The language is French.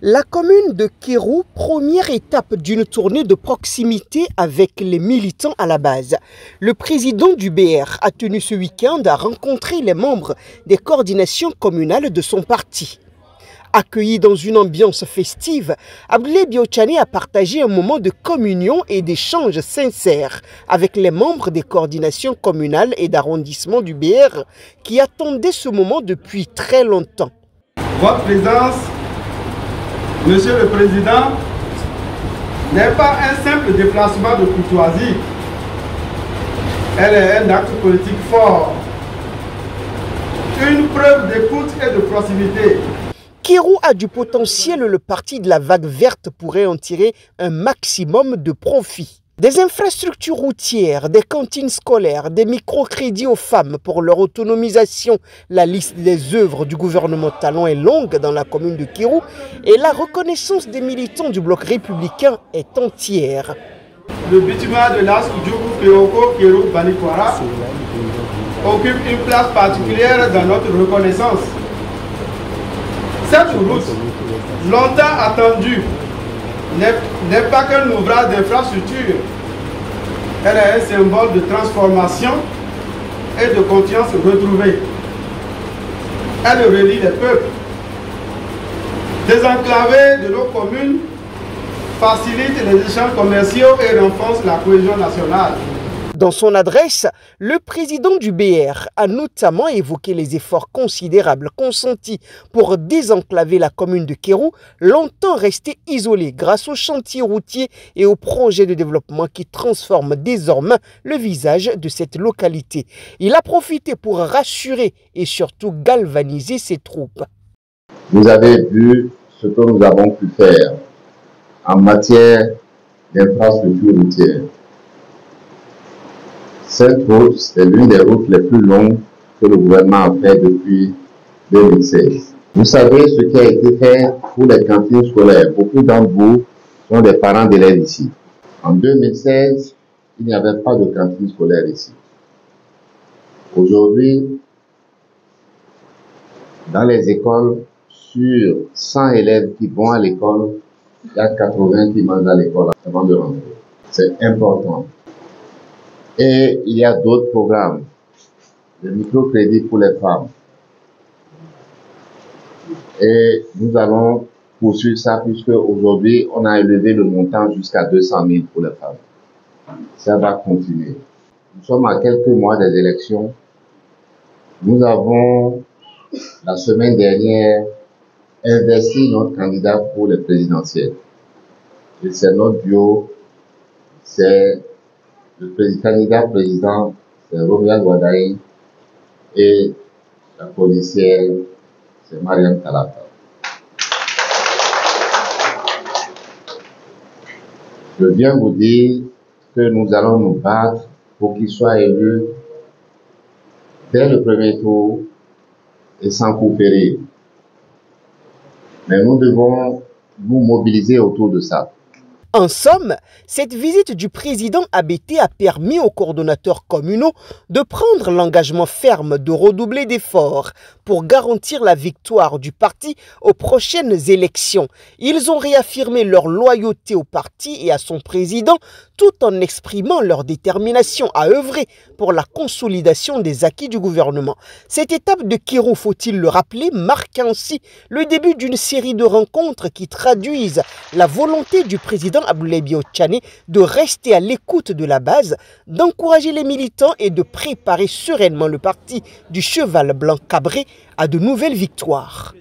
La commune de Kéro, première étape d'une tournée de proximité avec les militants à la base. Le président du BR a tenu ce week-end à rencontrer les membres des coordinations communales de son parti. Accueilli dans une ambiance festive, Abdoulaye Biotchane a partagé un moment de communion et d'échange sincère avec les membres des coordinations communales et d'arrondissement du BR qui attendaient ce moment depuis très longtemps. Votre présence, Monsieur le Président, n'est pas un simple déplacement de courtoisie. Elle est un acte politique fort, une preuve d'écoute et de proximité. Kéro a du potentiel, le parti de la vague verte pourrait en tirer un maximum de profit. Des infrastructures routières, des cantines scolaires, des microcrédits aux femmes pour leur autonomisation. La liste des œuvres du gouvernement Talon est longue dans la commune de Kéro et la reconnaissance des militants du bloc républicain est entière. Le bitumen de l'As Djougou Kéoko Kéro Banikwara occupe une place particulière dans notre reconnaissance. Cette route, longtemps attendue, n'est pas qu'un ouvrage d'infrastructure. Elle est un symbole de transformation et de confiance retrouvée. Elle relie les peuples. Désenclaver de nos communes facilite les échanges commerciaux et renforce la cohésion nationale. Dans son adresse, le président du BR a notamment évoqué les efforts considérables consentis pour désenclaver la commune de Kéro, longtemps restée isolée grâce aux chantiers routiers et aux projets de développement qui transforment désormais le visage de cette localité. Il a profité pour rassurer et surtout galvaniser ses troupes. Vous avez vu ce que nous avons pu faire en matière d'infrastructures routières. Cette route, c'est l'une des routes les plus longues que le gouvernement a fait depuis 2016. Vous savez ce qui a été fait pour les cantines scolaires. Beaucoup d'entre vous sont des parents d'élèves ici. En 2016, il n'y avait pas de cantine scolaire ici. Aujourd'hui, dans les écoles, sur 100 élèves qui vont à l'école, il y a 80 qui mangent à l'école avant de rentrer. C'est important. Et il y a d'autres programmes, le microcrédit pour les femmes. Et nous allons poursuivre ça puisque aujourd'hui, on a élevé le montant jusqu'à 200 000 pour les femmes. Ça va continuer. Nous sommes à quelques mois des élections. Nous avons, la semaine dernière, investi notre candidat pour les présidentielles. Et c'est notre duo, c'est le candidat président, c'est Romuald Wadaï, et la policière, c'est Mariam Talata. Je viens vous dire que nous allons nous battre pour qu'il soit élu dès le premier tour et sans coup férir. Mais nous devons nous mobiliser autour de ça. En somme, cette visite du président ABT a permis aux coordonnateurs communaux de prendre l'engagement ferme de redoubler d'efforts pour garantir la victoire du parti aux prochaines élections. Ils ont réaffirmé leur loyauté au parti et à son président tout en exprimant leur détermination à œuvrer pour la consolidation des acquis du gouvernement. Cette étape de Kéro, faut-il le rappeler, marque ainsi le début d'une série de rencontres qui traduisent la volonté du président Abdoulaye Biotchane de rester à l'écoute de la base, d'encourager les militants et de préparer sereinement le parti du cheval blanc cabré à de nouvelles victoires.